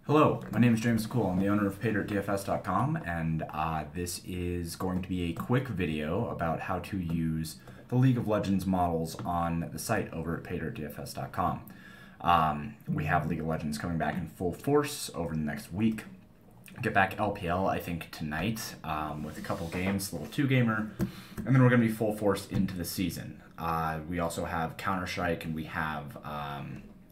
Hello, my name is James McCool. I'm the owner of PayDirtDFS.com, and this is going to be a quick video about how to use the League of Legends models on the site over at PayDirtDFS.com. We have League of Legends coming back in full force over the next week. Get back LPL, I think, tonight with a couple games, a little two-gamer, and then we're going to be full force into the season. We also have Counter-Strike, and we have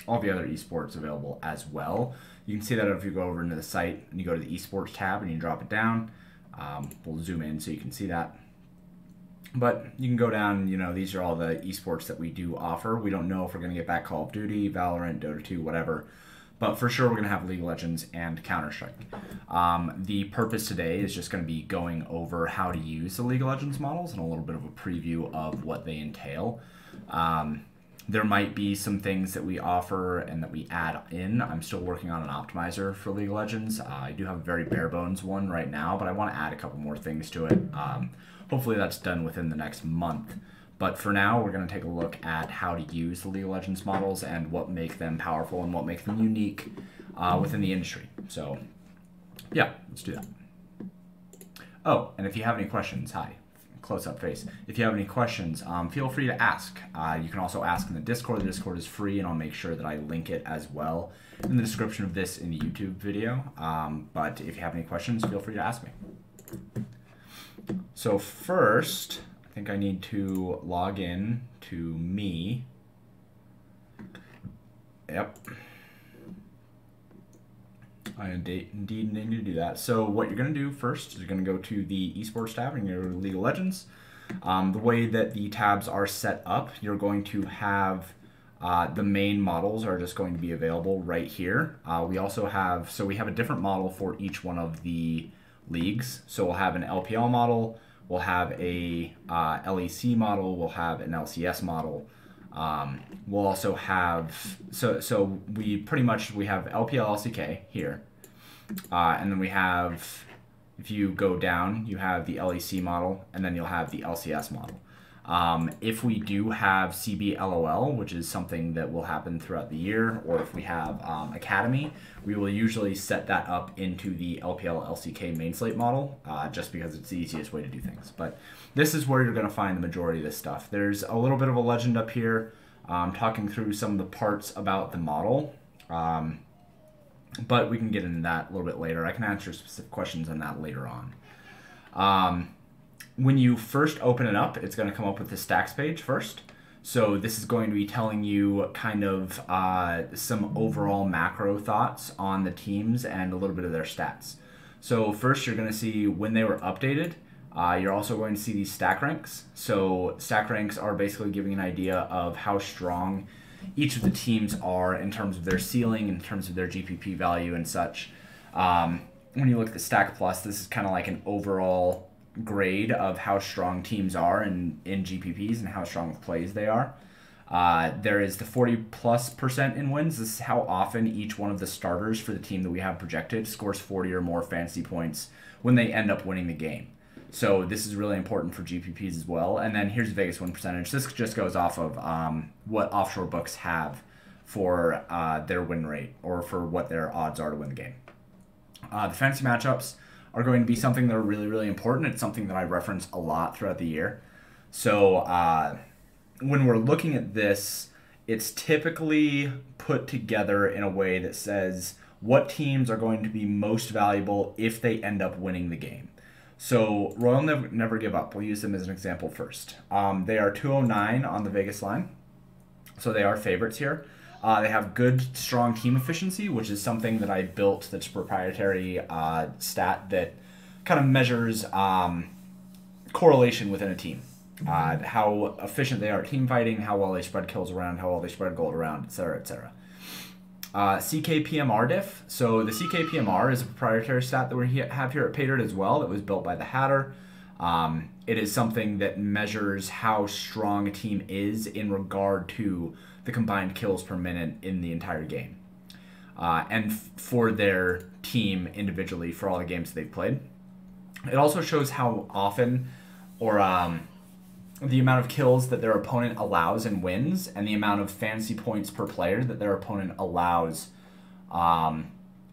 all the other esports available as well. You can see that if you go over into the site and you go to the esports tab and you drop it down. We'll zoom in so you can see that. But you can go down, these are all the esports that we do offer. We don't know if we're going to get back Call of Duty, Valorant, Dota 2, whatever. But for sure, we're going to have League of Legends and Counter-Strike. The purpose today is just going to be going over how to use the League of Legends models and a little bit of a preview of what they entail. There might be some things that we offer and that we add in. I'm still working on an optimizer for League of Legends. I do have a very bare bones one right now, but I want to add a couple more things to it. Hopefully that's done within the next month. But for now, we're going to take a look at how to use the League of Legends models and what make them powerful and what makes them unique within the industry. So, yeah, let's do that. Oh, and if you have any questions, hi. Close-up face. If you have any questions, feel free to ask. You can also ask in the Discord. The Discord is free, and I'll make sure that I link it as well in the description of this in the YouTube video. But if you have any questions, feel free to ask me. So first, I think I need to log in to me. Yep. I indeed need to do that. So what you're going to do first is you're going to go to the esports tab and you're going to League of Legends. The way that the tabs are set up, you're going to have the main models are just going to be available right here. We also have, so we have a different model for each one of the leagues. So we'll have an LPL model, we'll have a LEC model, we'll have an LCS model. We'll also have, so we have LPL LCK here. And then we have, if you go down, you have the LEC model, and then you'll have the LCS model. If we do have CB LOL, which is something that will happen throughout the year, or if we have Academy, we will usually set that up into the LPL LCK main slate model, just because it's the easiest way to do things. But this is where you're going to find the majority of this stuff. There's a little bit of a legend up here, talking through some of the parts about the model, but we can get into that a little bit later. I can answer specific questions on that later on. When you first open it up, it's going to come up with the stacks page first. So this is going to be telling you kind of some overall macro thoughts on the teams and a little bit of their stats. So first you're going to see when they were updated. You're also going to see these stack ranks. So stack ranks are basically giving an idea of how strong each of the teams are in terms of their ceiling, in terms of their GPP value and such. When you look at the Stack Plus, this is kind of like an overall grade of how strong teams are in GPPs and how strong with plays they are. There is the 40+% in wins. This is how often each one of the starters for the team that we have projected scores 40 or more fantasy points when they end up winning the game. So this is really important for GPPs as well. And then here's Vegas win percentage. This just goes off of what offshore books have for their win rate or for what their odds are to win the game. The fantasy matchups are going to be something that are really, really important. It's something that I reference a lot throughout the year. So when we're looking at this, it's typically put together in a way that says what teams are going to be most valuable if they end up winning the game. So Royal Never Give Up, we'll use them as an example first. They are 209 on the Vegas line, so they are favorites here. They have good, strong team efficiency, which is something that I built that's proprietary stat that kind of measures correlation within a team. How efficient they are at team fighting, how well they spread kills around, how well they spread gold around, etc., etc. CKPMR diff. So the CKPMR is a proprietary stat that we have here at PayDirt as well that was built by the Hatter. It is something that measures how strong a team is in regard to the combined kills per minute in the entire game. And for their team individually for all the games they've played. It also shows how often or the amount of kills that their opponent allows and wins, and the amount of fantasy points per player that their opponent allows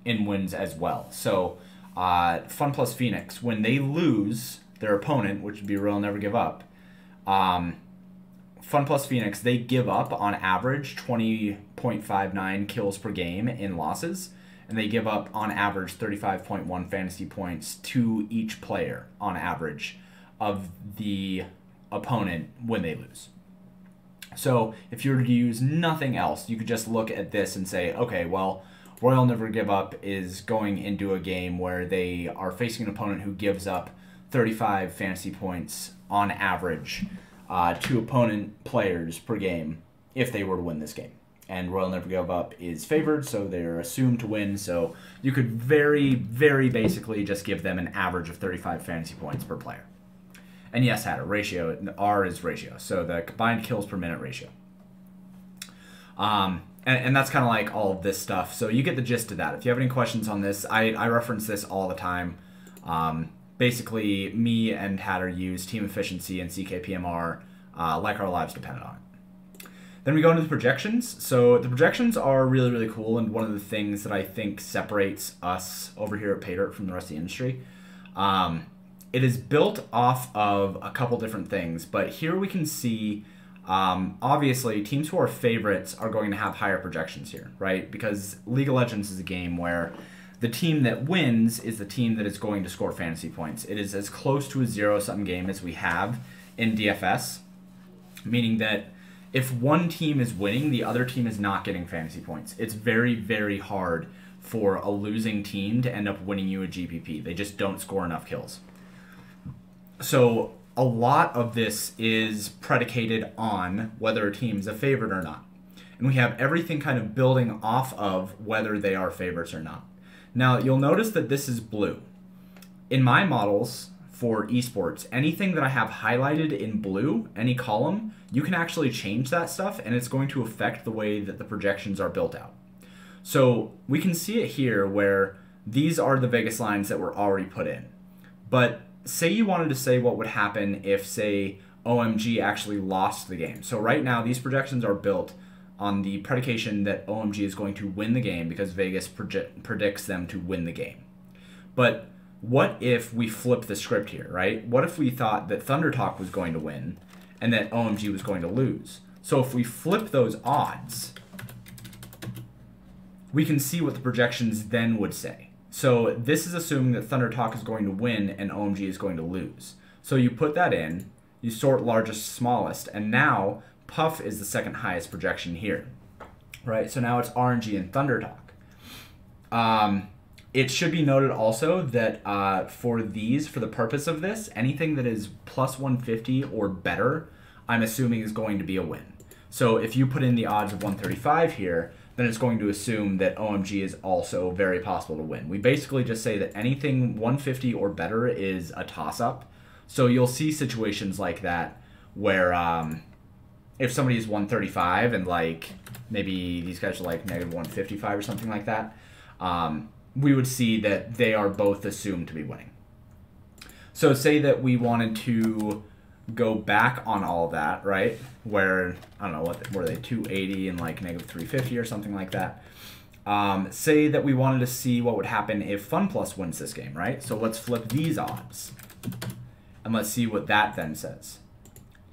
in wins as well. So Fun Plus Phoenix, when they lose their opponent, which would be Royal Never Give Up, Fun Plus Phoenix, they give up on average 20.59 kills per game in losses, and they give up on average 35.1 fantasy points to each player on average of the opponent when they lose. So if you were to use nothing else, you could just look at this and say, okay, well, Royal Never Give Up is going into a game where they are facing an opponent who gives up 35 fantasy points on average to opponent players per game if they were to win this game. And Royal Never Give Up is favored, so they're assumed to win. So you could very, very basically just give them an average of 35 fantasy points per player. And yes, had a ratio. R is ratio, so the combined kills per minute ratio. And that's kind of like all of this stuff. So you get the gist of that. If you have any questions on this, I reference this all the time. Basically, me and Hatter use team efficiency and CKPMR like our lives depended on it. Then we go into the projections. So the projections are really, really cool, and one of the things that I think separates us over here at PayDirt from the rest of the industry. It is built off of a couple different things, but here we can see, obviously, teams who are favorites are going to have higher projections here, right? Because League of Legends is a game where the team that wins is the team that is going to score fantasy points. It is as close to a zero-sum game as we have in DFS, meaning that if one team is winning, the other team is not getting fantasy points. It's very, very hard for a losing team to end up winning you a GPP. They just don't score enough kills. So a lot of this is predicated on whether a team's a favorite or not. And we have everything kind of building off of whether they are favorites or not. Now, you'll notice that this is blue. In my models for esports, anything that I have highlighted in blue, any column, you can actually change that stuff, and it's going to affect the way that the projections are built out. So we can see it here where these are the Vegas lines that were already put in. But say you wanted to say what would happen if, say, OMG actually lost the game. So right now, these projections are built on the predication that OMG is going to win the game because Vegas predicts them to win the game. But what if we flip the script here, right? What if we thought that Thunder Talk was going to win and that OMG was going to lose? So if we flip those odds, we can see what the projections then would say. So this is assuming that Thunder Talk is going to win and OMG is going to lose. So you put that in, you sort largest to smallest, and now Puff is the second highest projection here, right? So now it's RNG and Thunder Talk. It should be noted also that for the purpose of this, anything that is plus 150 or better, I'm assuming is going to be a win. So if you put in the odds of 135 here, then it's going to assume that OMG is also very possible to win. We basically just say that anything 150 or better is a toss-up. So you'll see situations like that where if somebody is 135 and like maybe these guys are like negative 155 or something like that, we would see that they are both assumed to be winning. So say that we wanted to go back on all of that, right? Where, I don't know, what were they, 280 and like negative 350 or something like that. Say that we wanted to see what would happen if Fun Plus wins this game, right? So let's flip these odds. And let's see what that then says.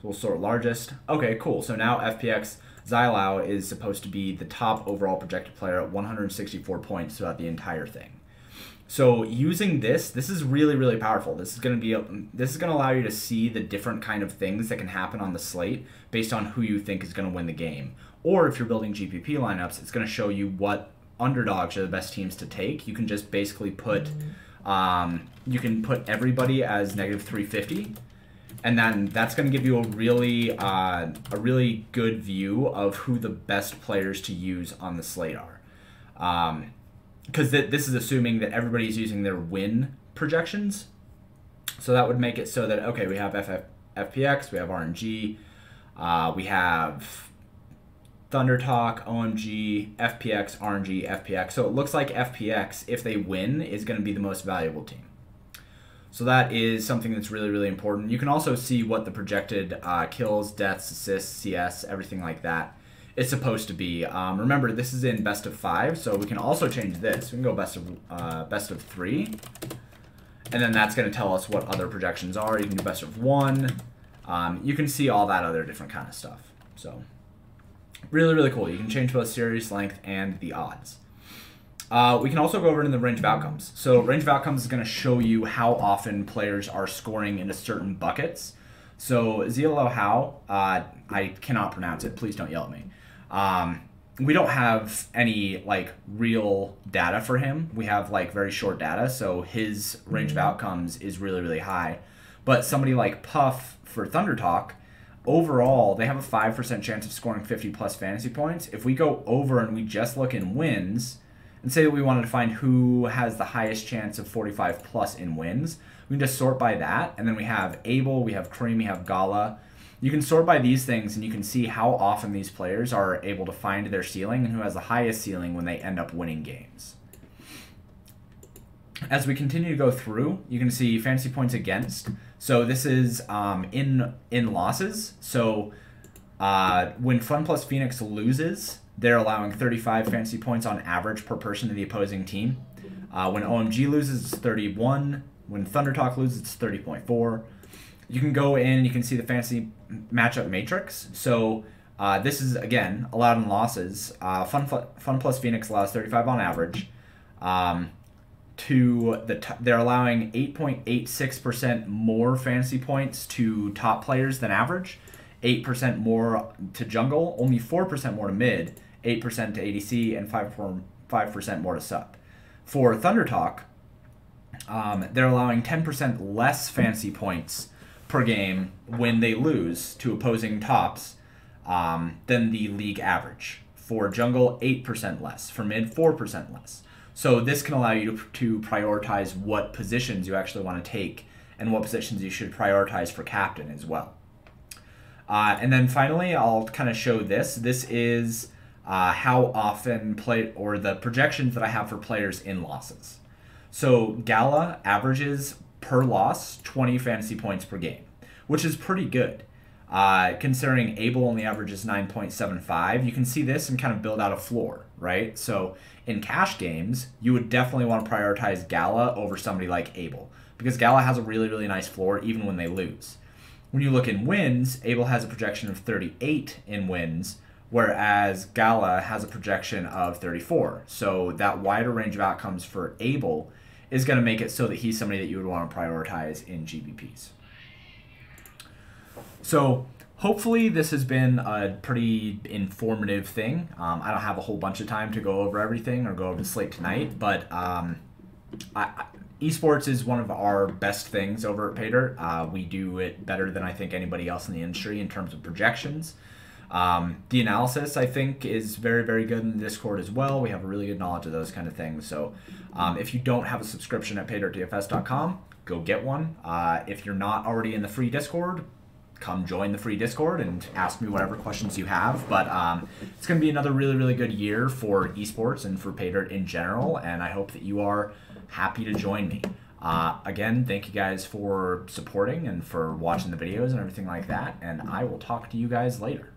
So we'll sort largest. Okay, cool. So now FPX Xylau is supposed to be the top overall projected player at 164 points throughout the entire thing. So using this is really, really powerful. This is going to allow you to see the different kind of things that can happen on the slate based on who you think is going to win the game. Or if you're building GPP lineups, it's going to show you what underdogs are the best teams to take. You can just basically put you can put everybody as negative 350. And then that's going to give you a really good view of who the best players to use on the slate are. Because this is assuming that everybody's using their win projections. So that would make it so that, okay, we have FPX, we have RNG, we have Thunder Talk, OMG, FPX, RNG, FPX. So it looks like FPX, if they win, is going to be the most valuable team. So that is something that's really, really important. You can also see what the projected kills, deaths, assists, CS, everything like that is supposed to be. Remember, this is in best of 5, so we can also change this. We can go best of 3, and then that's going to tell us what other projections are. You can do best of 1. You can see all that other different kind of stuff. So really, really cool. You can change both series length and the odds. We can also go over into the range of outcomes. So range of outcomes is going to show you how often players are scoring into certain buckets. So Zilo How, I cannot pronounce it. Please don't yell at me. We don't have any like real data for him. We have like very short data, so his range of outcomes is really, really high. But somebody like Puff for Thunder Talk, overall, they have a 5% chance of scoring 50 plus fantasy points. If we go over and we just look in wins, and say that we wanted to find who has the highest chance of 45 plus in wins, we can just sort by that. And then we have Abel, we have Cream, we have Gala. You can sort by these things and you can see how often these players are able to find their ceiling and who has the highest ceiling when they end up winning games. As we continue to go through, you can see fantasy points against. So this is in losses. So when Fun Plus Phoenix loses, they're allowing 35 fantasy points on average per person to the opposing team. When OMG loses, it's 31. When Thunder Talk loses, it's 30.4. You can go in and you can see the fantasy matchup matrix. So this is, again, allowed in losses. Fun Plus Phoenix allows 35 on average. They're allowing 8.86% more fantasy points to top players than average. 8% more to jungle, only 4% more to mid, 8% to ADC, and 5% more to sub. For Thunder Talk, they're allowing 10% less fantasy points per game when they lose to opposing tops than the league average. For jungle, 8% less. For mid, 4% less. So this can allow you to prioritize what positions you actually want to take and what positions you should prioritize for captain as well. And then finally, I'll kind of show this. This is how often the projections that I have for players in losses. So Gala averages per loss 20 fantasy points per game, which is pretty good. Considering Abel only averages 9.75, you can see this and kind of build out a floor, right? So in cash games, you would definitely want to prioritize Gala over somebody like Abel, because Gala has a really, really nice floor even when they lose. When you look in wins, Abel has a projection of 38 in wins, whereas Gala has a projection of 34. So that wider range of outcomes for Abel is going to make it so that he's somebody that you would want to prioritize in GBPs. So hopefully this has been a pretty informative thing. I don't have a whole bunch of time to go over everything or go over the slate tonight, but esports is one of our best things over at PayDirt. We do it better than I think anybody else in the industry in terms of projections. The analysis, I think, is very, very good in the Discord as well. We have a really good knowledge of those kind of things. So if you don't have a subscription at paydirtdfs.com, go get one. If you're not already in the free Discord, come join the free Discord and ask me whatever questions you have. But it's going to be another really, really good year for esports and for PayDirt in general, and I hope that you are happy to join me. Again, thank you guys for supporting and for watching the videos and everything like that, and I will talk to you guys later.